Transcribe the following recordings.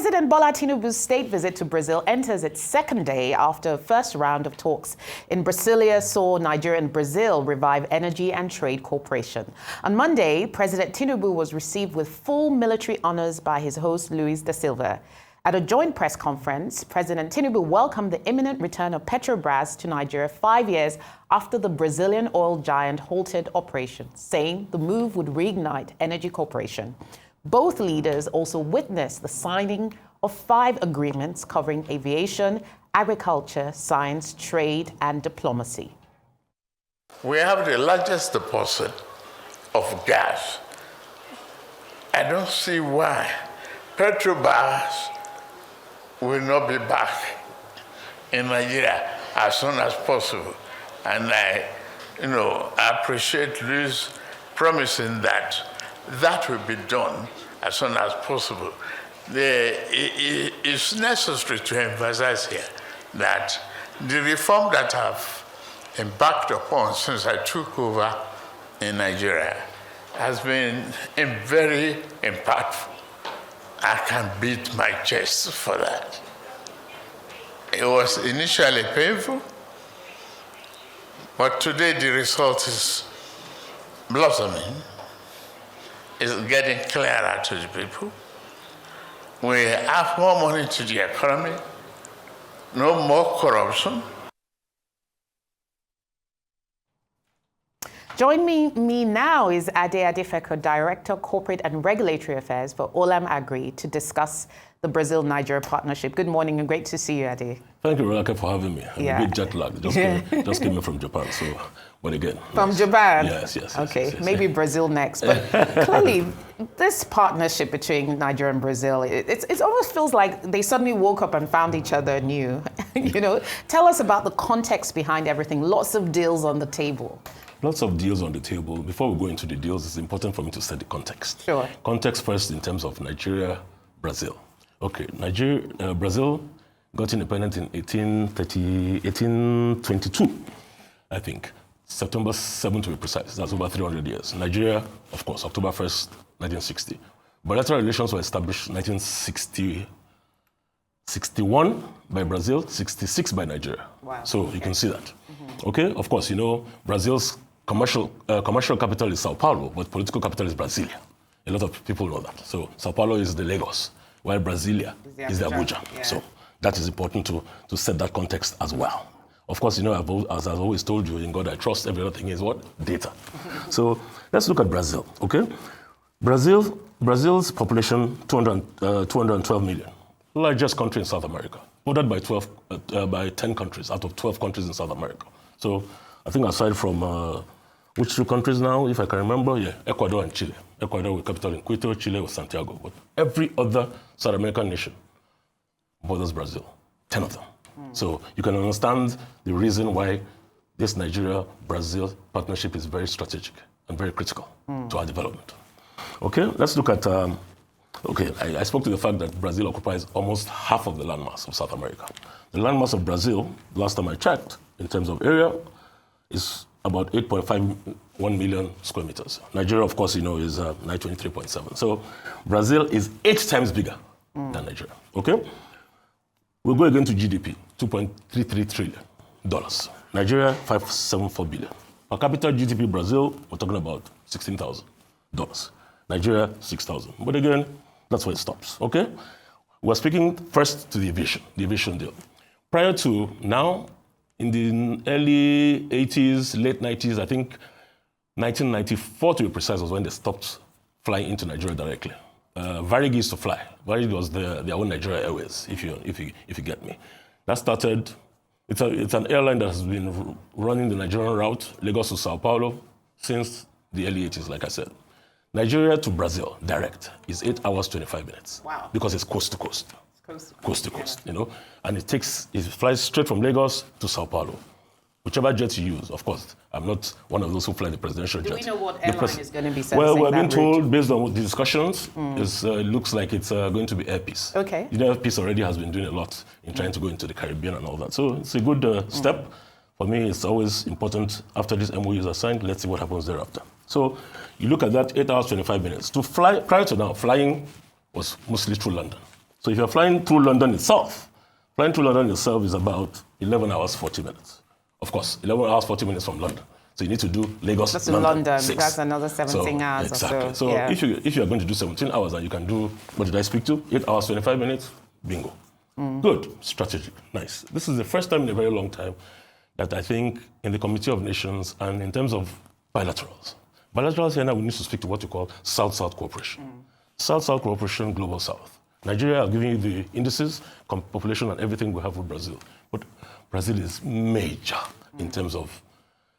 President Bola Tinubu's state visit to Brazil enters its second day after a first round of talks in Brasilia saw Nigeria and Brazil revive energy and trade cooperation. On Monday, President Tinubu was received with full military honors by his host, Luis da Silva. At a joint press conference, President Tinubu welcomed the imminent return of Petrobras to Nigeria 5 years after the Brazilian oil giant halted operations, saying the move would reignite energy cooperation. Both leaders also witnessed the signing of 5 agreements covering aviation, agriculture, science, trade, and diplomacy. We have the largest deposit of gas. I don't see why Petrobras will not be back in Nigeria as soon as possible. And I appreciate Luis promising that will be done as soon as possible. It's necessary to emphasize here that the reform that I've embarked upon since I took over in Nigeria has been very impactful. I can beat my chest for that. It was initially painful, but today the result is blossoming. It's getting clearer to the people. We have more money to the economy, no more corruption. Joining me now is Ade Adefeko, Director, Corporate and Regulatory Affairs for Olam Agri, to discuss the Brazil-Nigeria partnership. Good morning and great to see you, Ade. Thank you, Rebecca, for having me. I'm a bit jet lagged. Just came in from Japan, so, but again. From Japan? Yes. Okay, yes. Maybe Brazil next. But clearly, this partnership between Nigeria and Brazil, it almost feels like they suddenly woke up and found each other new. Tell us about the context behind everything. Lots of deals on the table. Lots of deals on the table. Before we go into the deals, it's important for me to set the context. Sure. Context first in terms of Nigeria, Brazil. Okay, Brazil got independent in 1822, I think. September 7 to be precise. That's over 300 years. Nigeria, of course, October 1st, 1960. Bilateral relations were established in 1961 by Brazil, 66 by Nigeria. Wow. So you can see that. Mm-hmm. Okay, of course, Brazil's commercial capital is Sao Paulo, but political capital is Brasilia. A lot of people know that. So Sao Paulo is the Lagos, while Brasilia is the Abuja. Yeah. So that is important to set that context as well. Of course, as I've always told you, in God I trust, every other thing is what? Data. So let's look at Brazil, okay? Brazil's population, 212 million. Largest country in South America, bordered by 10 countries out of 12 countries in South America. So I think aside from which 2 countries now, if I can remember, Ecuador and Chile. Ecuador with capital in Quito, Chile with Santiago. But every other South American nation borders Brazil, 10 of them. So you can understand the reason why this Nigeria-Brazil partnership is very strategic and very critical to our development. Okay, let's look at, I spoke to the fact that Brazil occupies almost half of the landmass of South America. The landmass of Brazil, last time I checked, in terms of area, is about 8.51 million square meters. Nigeria, of course, is 923.7. So Brazil is 8 times bigger than Nigeria, okay? We'll go again to GDP, $2.33 trillion. Nigeria, $574 billion. Per capita GDP Brazil, we're talking about $16,000. Nigeria, $6,000. But again, that's where it stops, okay? We're speaking first to the aviation deal. Prior to now, in the early 80s, late 90s, I think 1994 to be precise was when they stopped flying into Nigeria directly. Varig used to fly. Varig was their own Nigeria Airways, if you get me. That started, it's an airline that has been running the Nigerian route, Lagos to Sao Paulo, since the early 80s, like I said. Nigeria to Brazil, direct, is 8 hours, 25 minutes. Wow. Because it's coast to coast. Coast to coast, and it flies straight from Lagos to Sao Paulo. Whichever jet you use, of course, I'm not one of those who fly the presidential jet. Do we know what airline is going to be servicing Well, we're being that told, route? based on the discussions, it looks like it's going to be Air Peace. Okay. Air Peace already has been doing a lot in trying to go into the Caribbean and all that. So it's a good step. For me, it's always important, after these MOUs are signed, let's see what happens thereafter. So you look at that, 8 hours, 25 minutes. To fly, prior to now, flying was mostly through London. So if you're flying through London itself is about 11 hours, 40 minutes. Of course, 11 hours, 40 minutes from London. So you need to do Lagos, That's London, 6. That's another 17 hours exactly. or so. So if you're going to do 17 hours and you can do, what did I speak to? 8 hours, 25 minutes, bingo. Good, strategic, nice. This is the first time in a very long time that I think in the Committee of Nations and in terms of bilaterals here now we need to speak to what you call South-South cooperation. South-South cooperation, Global South. Nigeria are giving you the indices, population and everything we have with Brazil. But Brazil is major in terms of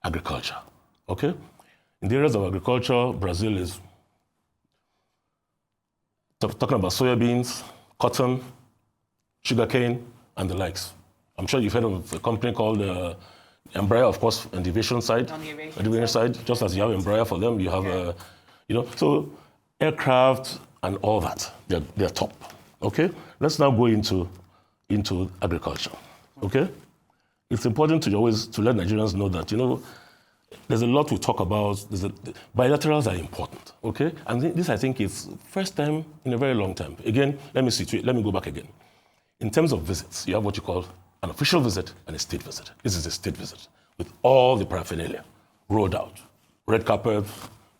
agriculture, okay? In the areas of agriculture, Brazil is talking about soybeans, cotton, sugarcane, and the likes. I'm sure you've heard of a company called Embraer, of course, on the aviation side. On the aviation side, just as you have Embraer for them, you have, so aircraft and all that, they're top, okay? Let's now go into agriculture, okay? It's important to always to let Nigerians know that, there's a lot we talk about. Bilaterals are important, okay? And this, I think, is first time in a very long time. Again, let me go back again. In terms of visits, you have what you call an official visit and a state visit. This is a state visit with all the paraphernalia rolled out. Red carpet,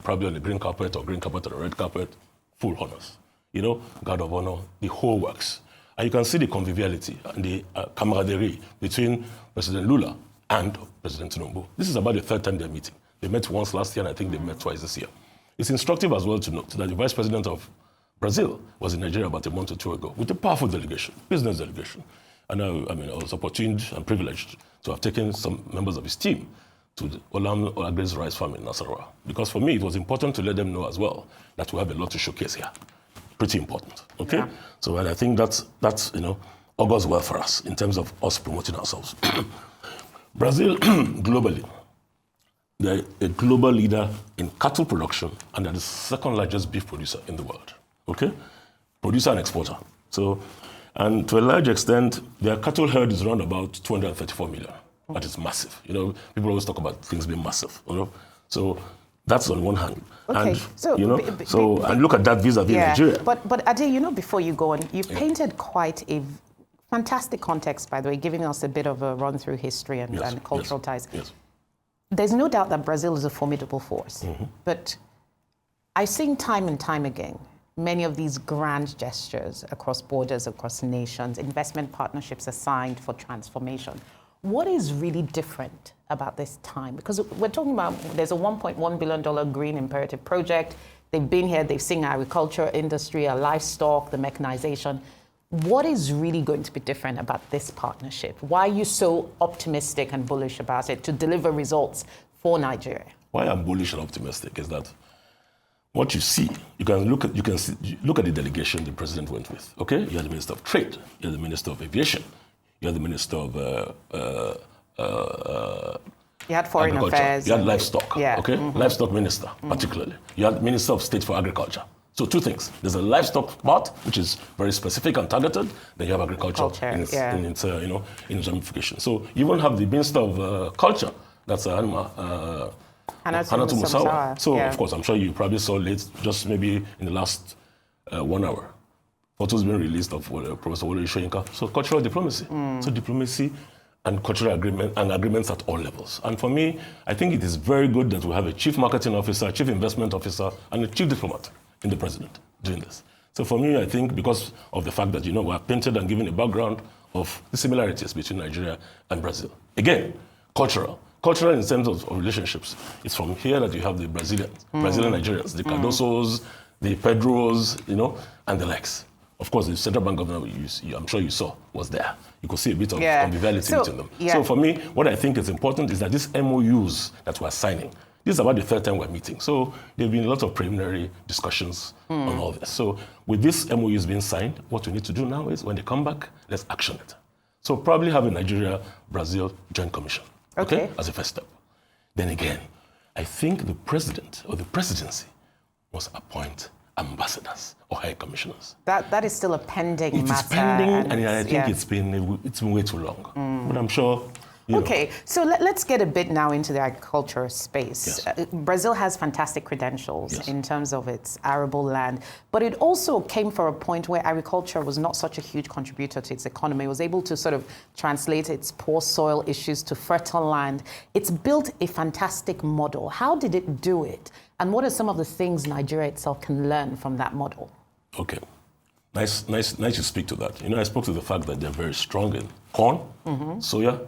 probably on the green carpet or green carpet on the red carpet, full honors. Guard of honor, the whole works. And you can see the conviviality and the camaraderie between President Lula and President Tinubu. This is about the third time they're meeting. They met once last year, and I think they met twice this year. It's instructive as well to note that the Vice President of Brazil was in Nigeria about a month or two ago with a powerful delegation, business delegation. And I was opportuned and privileged to have taken some members of his team to the Olam Agri rice farm in Nasarawa. Because for me, it was important to let them know as well that we have a lot to showcase here. Pretty important, okay? Yeah. So and I think that's augurs well for us in terms of us promoting ourselves. Brazil, globally, they're a global leader in cattle production, and they're the second largest beef producer in the world, okay? Producer and exporter. So, and to a large extent, their cattle herd is around about 234 million. That is massive. People always talk about things being massive, So that's on one hand. Okay. And and look at that vis-a-vis Nigeria. But Ade, before you go on, you painted quite a fantastic context, by the way, giving us a bit of a run through history and cultural ties. Yes. There's no doubt that Brazil is a formidable force, but I've seen time and time again many of these grand gestures across borders, across nations, investment partnerships are signed for transformation. What is really different about this time? Because we're talking about, there's a $1.1 billion green imperative project. They've been here, they've seen our agriculture industry, our livestock, the mechanization. What is really going to be different about this partnership? Why are you so optimistic and bullish about it to deliver results for Nigeria? Why I'm bullish and optimistic is that what you see, you can look at the delegation the president went with. Okay, you have the Minister of Trade, you have the Minister of Aviation, you have the Minister of you had Foreign Affairs, you had Livestock. Okay, Livestock Minister particularly. You had Minister of State for Agriculture. So two things. There's a livestock part, which is very specific and targeted. Then you have agriculture in its ramification. So you even have the Minister of Culture. That's Hannatu Musawa. So of course, I'm sure you probably saw late, just maybe in the last 1 hour, photos being released of Professor Wole Soyinka. So cultural diplomacy. So diplomacy and cultural agreement and agreements at all levels. And for me, I think it is very good that we have a chief marketing officer, chief investment officer, and a chief diplomat in the president doing this. So for me, I think because of the fact that, we have painted and given a background of the similarities between Nigeria and Brazil. Again, cultural in terms of relationships. It's from here that you have the Brazilian Nigerians, the Cardosos, the Pedros, and the likes. Of course, the central bank governor, I'm sure you saw, was there. You could see a bit of conviviality between them. Yeah. So for me, what I think is important is that these MOUs that we're signing, this is about the third time we're meeting. So there have been a lot of preliminary discussions on all this. So with this MOUs being signed, what we need to do now is when they come back, let's action it. So probably have a Nigeria-Brazil joint commission, okay, as a first step. Then again, I think the president or the presidency must appoint ambassadors or high commissioners. That is still a pending matter. It is pending, and I think it's been way too long. But I'm sure, Okay, so let's get a bit now into the agriculture space. Yes. Brazil has fantastic credentials Yes. in terms of its arable land, but it also came for a point where agriculture was not such a huge contributor to its economy. It was able to sort of translate its poor soil issues to fertile land. It's built a fantastic model. How did it do it? And what are some of the things Nigeria itself can learn from that model? Okay. Nice you speak to that. I spoke to the fact that they're very strong in corn, soya,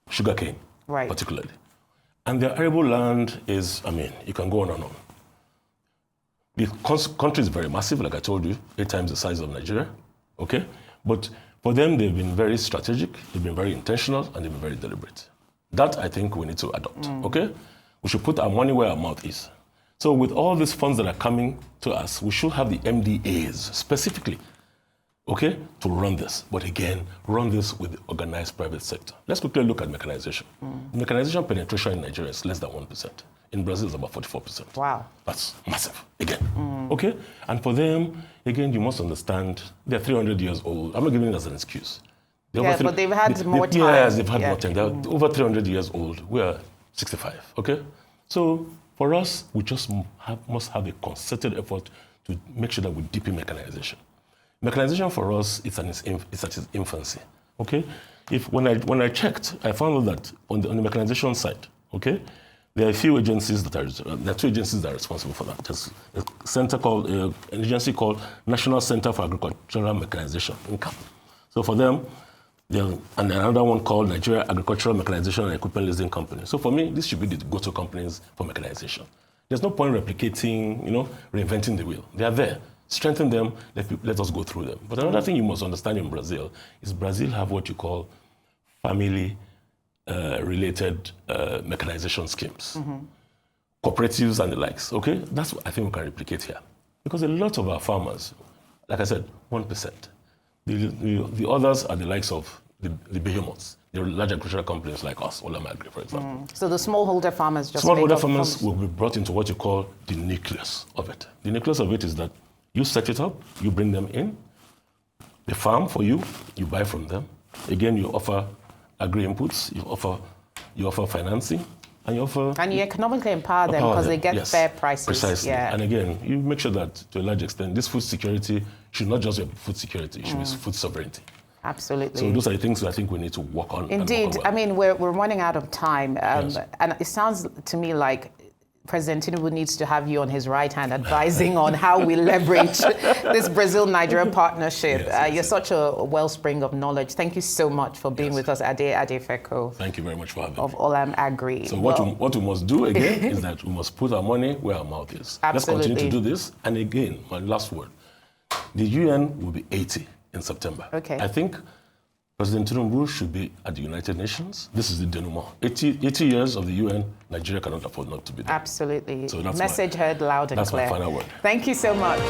sugarcane, Right. particularly. And their arable land is, you can go on and on. The country is very massive, like I told you, 8 times the size of Nigeria, okay? But for them, they've been very strategic, they've been very intentional, and they've been very deliberate. That, I think, we need to adopt, okay? We should put our money where our mouth is. So with all these funds that are coming to us, we should have the MDAs specifically, okay, to run this. But again, run this with the organized private sector. Let's quickly look at mechanization. Mechanization penetration in Nigeria is less than 1%. In Brazil, it's about 44%. Wow. That's massive, again, okay? And for them, again, you must understand, they're 300 years old. I'm not giving it as an excuse. But they've had more time. Yes, they've had more time. They're over 300 years old. We are 65, okay? So for us, we just must have a concerted effort to make sure that we deepen mechanization. Mechanization for us, it's at its infancy, okay? When I checked, I found out that on the mechanization side, okay, there are a few agencies there are 2 agencies that are responsible for that. There's an agency called National Center for Agricultural Mechanization, NCAM. So for them, and another one called Nigeria Agricultural Mechanization and Equipment Leasing Company. So for me, this should be the go-to companies for mechanization. There's no point replicating, reinventing the wheel. They are there. Strengthen them, let us go through them. But another thing you must understand in Brazil is Brazil have what you call family-related mechanization schemes, cooperatives and the likes, okay? That's what I think we can replicate here. Because a lot of our farmers, like I said, 1%. The others are the likes of the behemoths, the large agricultural companies like us, Olam Agri, for example. So the smallholder farmers just Smallholder farmers will be brought into what you call the nucleus of it. The nucleus of it is that you set it up, you bring them in, they farm for you, you buy from them. Again, you offer agri inputs, you offer financing, and you offer... And you economically empower them because they get fair prices. Precisely. Yeah. And again, you make sure that to a large extent, this food security should not just be food security, it should be food sovereignty. Absolutely. So those are the things that I think we need to work on. Indeed. And work on We're running out of time. Yes. And it sounds to me like President Tinubu needs to have you on his right hand advising on how we leverage this Brazil-Nigeria partnership. Yes. You're such a wellspring of knowledge. Thank you so much for being with us, Ade Adefeko. Thank you very much for having me. Of Olam Agri. So what we must do again is that we must put our money where our mouth is. Absolutely. Let's continue to do this. And again, my last word, the UN will be 80 in September. Okay. I think President Tinubu should be at the United Nations. This is the denouement. 80 years of the UN, Nigeria cannot afford not to be there. Absolutely. So that's Message heard loud and clear. That's my final word. Thank you so much.